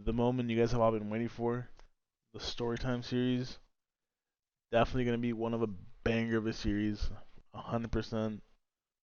the moment you guys have all been waiting for, the Storytime series. Definitely gonna be one of a banger of a series, 100%.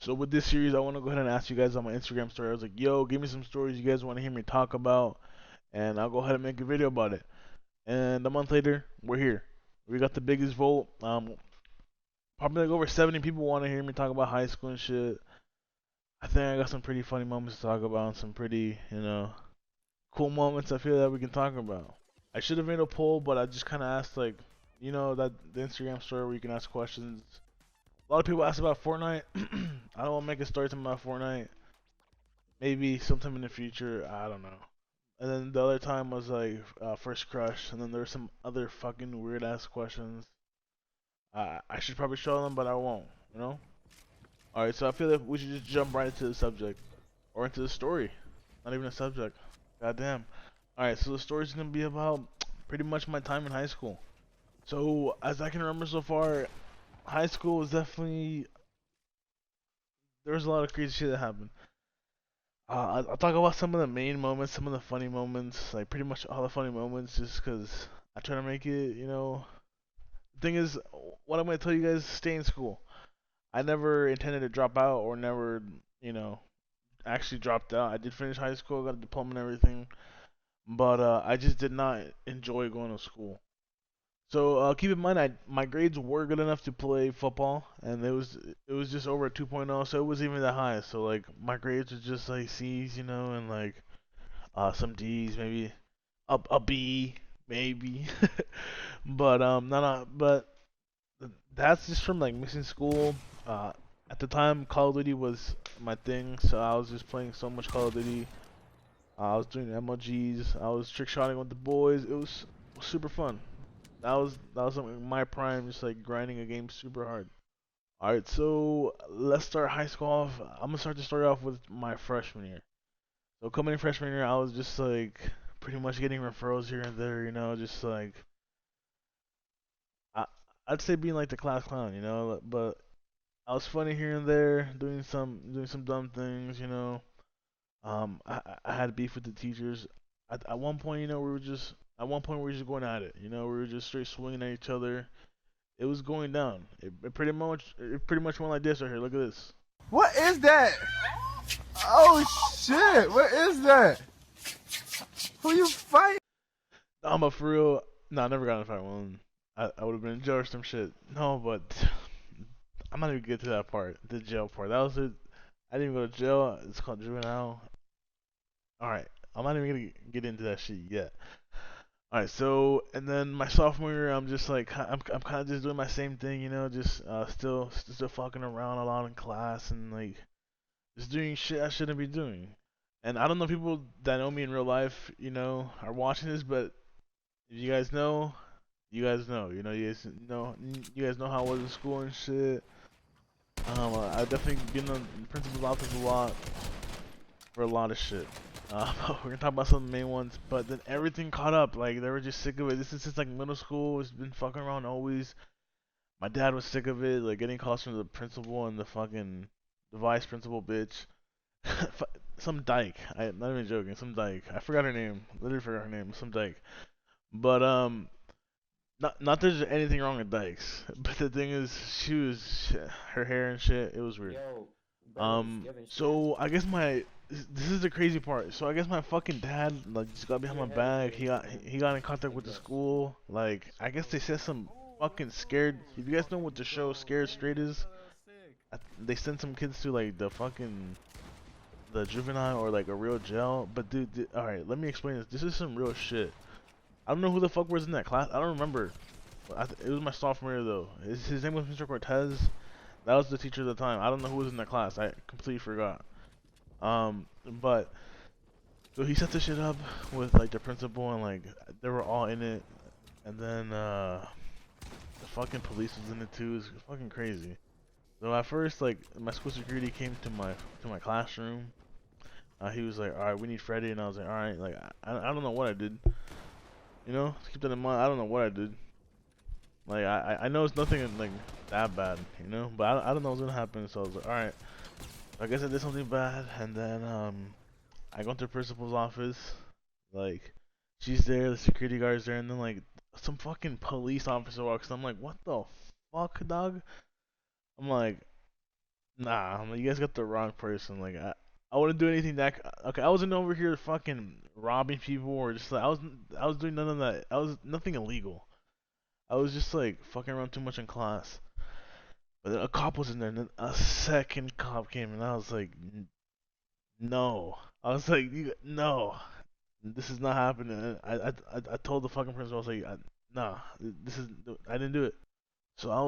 So with this series, I want to go ahead and ask you guys on my Instagram story. I was like, "Yo, give me some stories you guys want to hear me talk about," and I'll go ahead and make a video about it. And a month later, we're here. We got the biggest vote. Probably like over 70 people want to hear me talk about high school and shit. I think I got some pretty funny moments to talk about, and some pretty, cool moments I feel that we can talk about. I should have made a poll, but I just kind of asked like, that the Instagram story where you can ask questions. A lot of people ask about Fortnite. I don't want to make a story time about Fortnite. Maybe sometime in the future. I don't know. And then the other time was like first crush, and then there were some other fucking weird ass questions. I should probably show them, but I won't. You know. All right, so I feel like we should just jump right into the subject, or into the story. Not even a subject. Goddamn. All right, so the story's gonna be about pretty much my time in high school. So as I can remember so far, high school was definitely there was a lot of crazy shit that happened. I'll talk about some of the main moments, some of the funny moments, like pretty much all the funny moments, just because I try to make it. The thing is, what I'm gonna tell you guys: stay in school. I never intended to drop out, or never, you know, actually dropped out. I did finish high school, got a diploma and everything, but I just did not enjoy going to school. So keep in mind, my grades were good enough to play football, and it was just over a 2.0, so it wasn't even that high. So like my grades were just like C's, and like some D's, maybe a B, maybe. But but that's just from like missing school. Uh, at the time, Call of Duty was my thing, so I was just playing so much Call of Duty. I was doing MLGs. I was trick shotting with the boys. It was super fun. That was something my prime, just like grinding a game super hard. All right, so let's start high school off. I'm gonna start the story off with my freshman year. So coming in freshman year, I was just like pretty much getting referrals here and there, just like I I'd say being like the class clown, but I was funny here and there, doing some dumb things. I had beef with the teachers. At one point, we were just going at it. We were just straight swinging at each other. It was going down. It pretty much went like this right here. Look at this. What is that? Oh shit! What is that? Who you fighting? Nah, but for real, nah, I never got in a fight with one. I would have been in jail or some shit. No, but I'm not even get to that part, the jail part. That was it. I didn't even go to jail. It's called juvenile. All right, I'm not even gonna get into that shit yet. All right, so and then my sophomore year, I'm just like I'm kind of just doing my same thing, just still fucking around a lot in class and like just doing shit I shouldn't be doing. And I don't know if people that know me in real life, are watching this, but if you guys know, you guys know. You guys know how I was in school and shit. I definitely been on the principal's office a lot for a lot of shit. We're gonna talk about some of the main ones, but then everything caught up. Like they were just sick of it. This is since like middle school. It's been fucking around always. My dad was sick of it, like getting calls from the principal and the vice principal bitch. Some dyke. I'm not even joking. Some dyke. I forgot her name. Literally forgot her name. Some dyke. But not there's anything wrong with dykes. But the thing is, her hair and shit. It was weird. Yo, brothers, you have insurance? So I guess this is the crazy part. So I guess my fucking dad like just got behind Your my hair is back. getting thin, He got in contact I with the guess. school. Like I guess they said some fucking scared. If you guys know what the show Scared Straight is, they sent some kids to like the juvenile or like a real jail. But dude, all right, let me explain this. This is some real shit. I don't know who the fuck was in that class. I don't remember. It was my sophomore year though. His name was Mr. Cortez. That was the teacher at the time. I don't know who was in that class. I completely forgot. But so he set this shit up with like the principal and like they were all in it, and then the fucking police was in it too. It's fucking crazy. So at first, like my school security came to my classroom. He was like, "All right, we need Freddy," and I was like, "All right." Like I don't know what I did. Keep that in mind. I don't know what I did. Like I know it's nothing like that bad, but I don't know what's gonna happen. So I was like, all right. I guess I did something bad, and then I go to the principal's office. Like She's there, the security guard's there, and then like some fucking police officer walks. I'm like, what the fuck, dog? I'm like, nah. I'm like, you guys got the wrong person. Like, I wouldn't do anything that. Okay, I wasn't over here fucking robbing people or just like I was doing none of that. I was nothing illegal. I was just like fucking around too much in class. But then a cop was in there, and then a second cop came, and I was like, no. I was like, no, this is not happening. And I told the fucking principal, I was like, nah, this is, I didn't do it. So I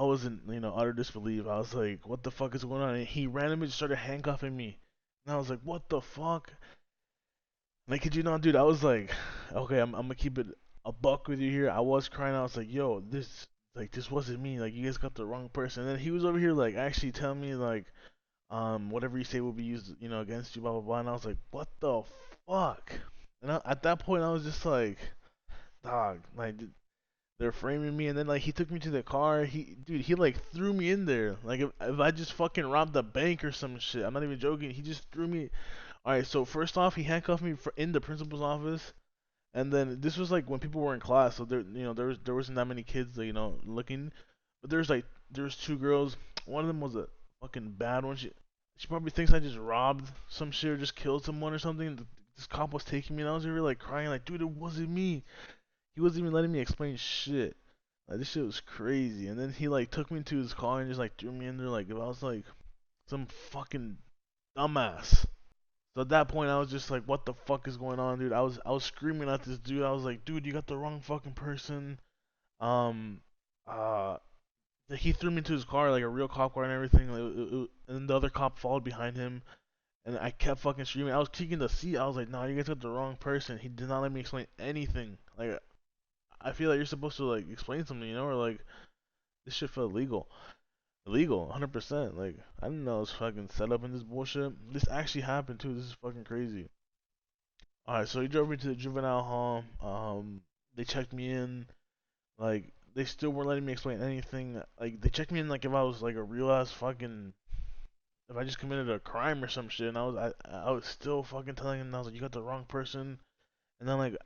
was in, utter disbelief. I was like, what the fuck is going on? And he randomly just started handcuffing me, and I was like, what the fuck? Like, could you not, dude? I was like, okay, I'm gonna keep it a buck with you here. I was crying. I was like, yo, this wasn't me. Like, you guys got the wrong person. And then he was over here like actually telling me like, whatever you say will be used, against you, blah blah blah. And I was like, what the fuck? And at that point, I was just like, dog, like they're framing me. And then like he took me to the car. Dude, he like threw me in there. Like if I just fucking robbed a bank or some shit. I'm not even joking. He just threw me. All right, so first off, he handcuffed me in the principal's office. And then this was like when people were in class, so there wasn't that many kids, looking. But there's two girls. One of them was a fucking bad one. She probably thinks I just robbed some shit or just killed someone or something. This cop was taking me, and I was really like crying, like, dude, it wasn't me. He wasn't even letting me explain shit. Like this shit was crazy. And then he like took me to his car and just like threw me in there like if I was like some fucking dumbass. So at that point, I was just like, "What the fuck is going on, dude?" I was screaming at this dude. I was like, "Dude, you got the wrong fucking person." Um, uh, he threw me into his car like a real cop car and everything. And the other cop followed behind him, and I kept fucking screaming. I was kicking the seat. I was like, "No, you guys got the wrong person." He did not let me explain anything. Like, I feel like you're supposed to like explain something, or like this shit felt legal. Illegal, 100%. Like, I didn't know it was fucking set up in this bullshit. This actually happened too. This is fucking crazy. Alright, so he drove me to the juvenile hall. They checked me in. Like, they still weren't letting me explain anything. Like, they checked me in like if I was like a real ass fucking, if I just committed a crime or some shit. And I was still fucking telling him, I was like, you got the wrong person. And then like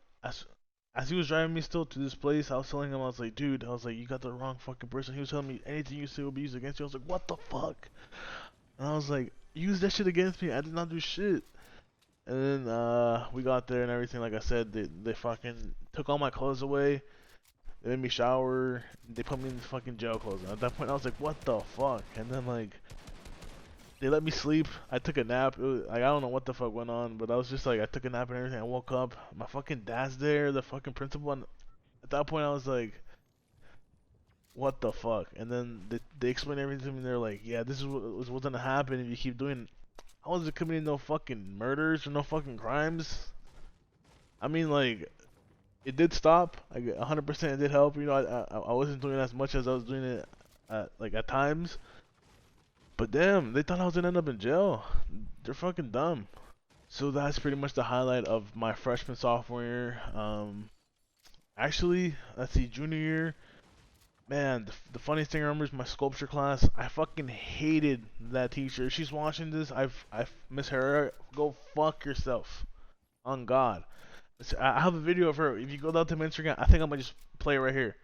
as he was driving me still to this place, I was telling him, I was like, dude, I was like, you got the wrong fucking person. He was telling me anything you say will be used against you. I was like, what the fuck? And I was like, use that shit against me. I did not do shit. And then we got there and everything. Like I said, they fucking took all my clothes away. They made me shower. They put me in fucking jail clothes. And at that point, I was like, what the fuck? And then like they let me sleep. I took a nap. Like I don't know what the fuck went on, but I was just like I took a nap and everything. I woke up. My fucking dad's there. The fucking principal. And at that point, I was like, what the fuck? And then they explained everything to me. They're like, yeah, this is what's gonna happen if you keep doing. I wasn't committing no fucking murders or no fucking crimes. I mean, like, it did stop. Like, 100% it did help. I wasn't doing as much as I was doing it at times. But damn, they thought I was gonna end up in jail. They're fucking dumb. So that's pretty much the highlight of my freshman sophomore year. Actually, let's see, junior year. Man, the funniest thing I remember is my sculpture class. I fucking hated that teacher. If she's watching this, I Miss Herrera, go fuck yourself. On God. I have a video of her. If you go down to my Instagram, I think I'm gonna just play it right here.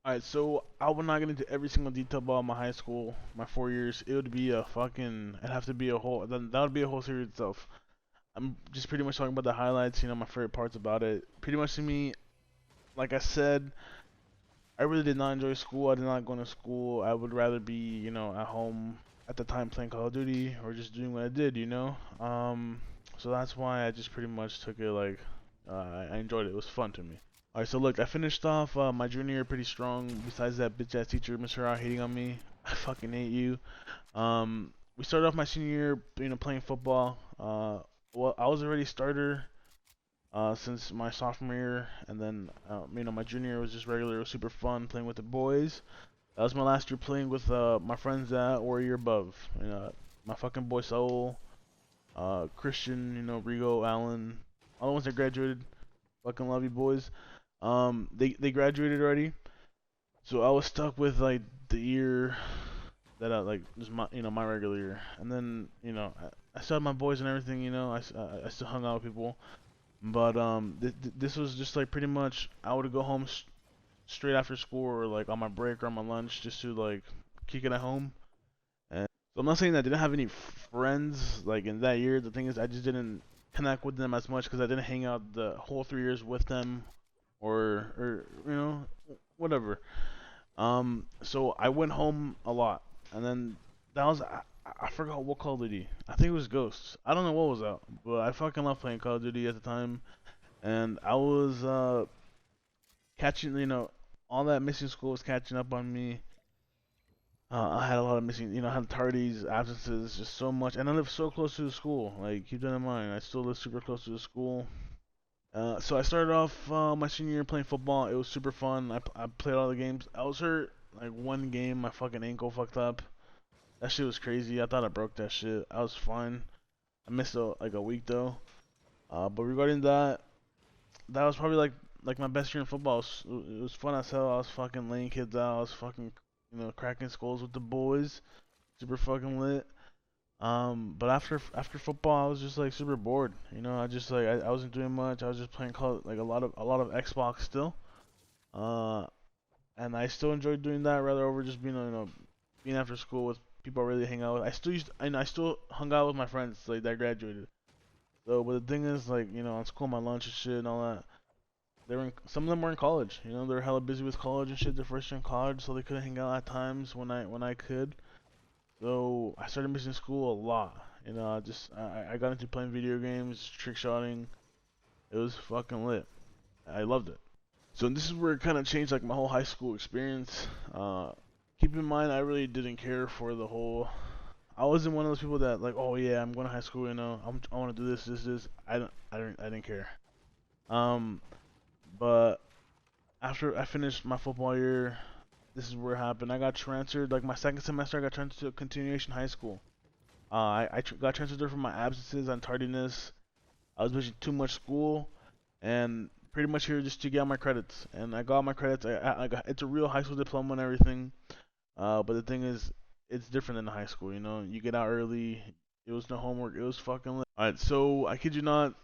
Alright, so I will not get into every single detail about my high school, my 4 years. It would be a fucking, it'd have to be a whole, that would be a whole series itself. I'm just pretty much talking about the highlights, my favorite parts about it. Pretty much to me, like I said, I really did not enjoy school. I did not go to school. I would rather be, at home at the time playing Call of Duty or just doing what I did. So that's why I just pretty much took it like, I enjoyed it. It was fun to me. Alright, so look, I finished off my junior year pretty strong. Besides that bitch ass teacher, Mr. Ra, hating on me. I fucking hate you. We started off my senior year, playing football. Well, I was already starter since my sophomore year, and then my junior year was just regular. It was super fun playing with the boys. That was my last year playing with my friends that were a year above. My fucking boy Saul, Christian, Rigo, Allen, all the ones that graduated. Fucking love you boys. They graduated already, so I was stuck with like the year that I like just my my regular year. And then I still had my boys and everything. I still hung out with people. But this was just like pretty much I would go home straight after school or like on my break or on my lunch just to like kick it at home. And so I'm not saying that I didn't have any friends like in that year. The thing is I just didn't connect with them as much because I didn't hang out the whole 3 years with them or whatever. So I went home a lot, and then that was I forgot what Call of Duty. I think it was Ghosts. I don't know what was out, but I fucking loved playing Call of Duty at the time, and I was catching all that missing school was catching up on me. I had a lot of missing, I had tardies, absences, just so much, and I live so close to the school. Like keep that in mind, I still live super close to the school. So I started off my senior year playing football. It was super fun. I played all the games. I was hurt like one game. My fucking ankle fucked up. That shit was crazy. I thought I broke that shit. I was fine. I missed like a week though. But regarding that, that was probably like my best year in football. It was fun as hell. I was fucking laying kids out. I was fucking cracking skulls with the boys. Super fucking lit. But after football, I was just like super bored. I just like I wasn't doing much. I was just playing like a lot of Xbox still. Uh, and I still enjoyed doing that rather over just being after school with people I really hang out with. I still hung out with my friends like that graduated. So, but the thing is like on school, my lunch and shit and all that. Some of them were in college. They're hella busy with college and shit. Their first year in college, so they couldn't hang out at times when I could. So I started missing school a lot. I got into playing video games, trick shotting. It was fucking lit. I loved it. So this is where it kind of changed like my whole high school experience. Keep in mind, I really didn't care for the whole. I wasn't one of those people that like, oh yeah, I'm going to high school. I want to do this. I didn't care. Um, but after I finished my football year, this is where it happened. I got transferred. Like my second semester, I got transferred to a continuation high school. I got transferred there for my absences and tardiness. I was missing too much school, and pretty much here just to get my credits. And I got my credits. It's a real high school diploma and everything. But the thing is, it's different than high school. You get out early. It was no homework. It was fucking lit. All right, so I kid you not,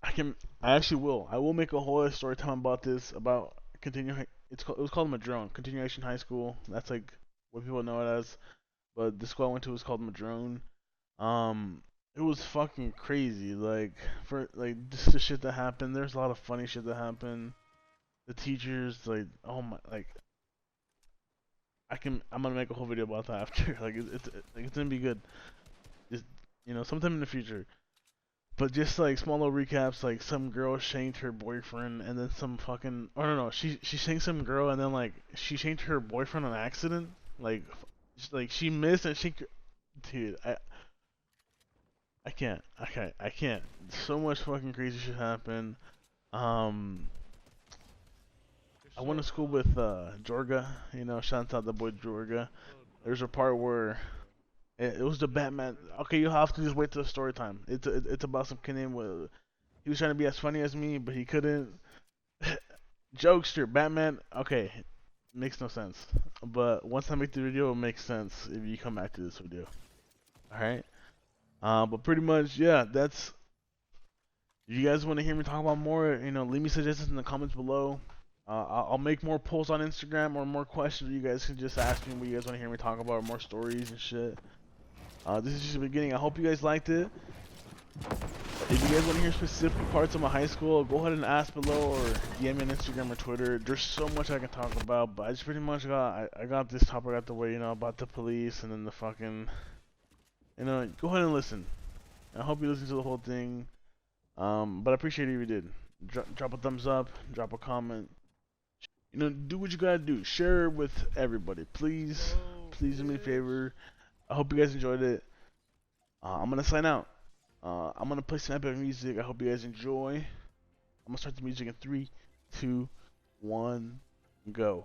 I actually will. I will make a whole story time about this about continuing. It was called Madrone Continuation High School. That's like what people know it as. But the school I went to was called Madrone. Um, it was fucking crazy. Like for like just the shit that happened. There's a lot of funny shit that happened. The teachers, like, oh my, like I'm gonna make a whole video about that after. Like it's gonna be good. Just sometime in the future. But just like small little recaps, like some girl shanked her boyfriend, and then some fucking, oh no, she shanked some girl, and then like she shanked her boyfriend on accident, like like she missed and she, dude, I can't. So much fucking crazy shit happened. Um, I went to school with Jorga, shout out the boy Jorga. There's a part where it was the Batman. Okay, you have to just wait till the story time. It's about some kid named. He was trying to be as funny as me, but he couldn't. Jokester, Batman. Okay, makes no sense. But once I make the video, it makes sense if you come back to this video. All right. But pretty much, yeah. That's. If you guys want to hear me talk about more, leave me suggestions in the comments below. I'll make more posts on Instagram or more questions. You guys can just ask me what you guys want to hear me talk about, or more stories and shit. This is just the beginning. I hope you guys liked it. If you guys want to hear specific parts of my high school, go ahead and ask below or DM me on Instagram or Twitter. There's so much I can talk about, but I just pretty much I got this topic out the way, about the police and then the fucking, go ahead and listen. I hope you listen to the whole thing. But I appreciate it if you did. Drop a thumbs up, drop a comment. Do what you gotta do. Share it with everybody, please. Please do me a favor. I hope you guys enjoyed it. I'm gonna sign out. I'm gonna play some epic music. I hope you guys enjoy. I'm gonna start the music in 3, 2, 1, go.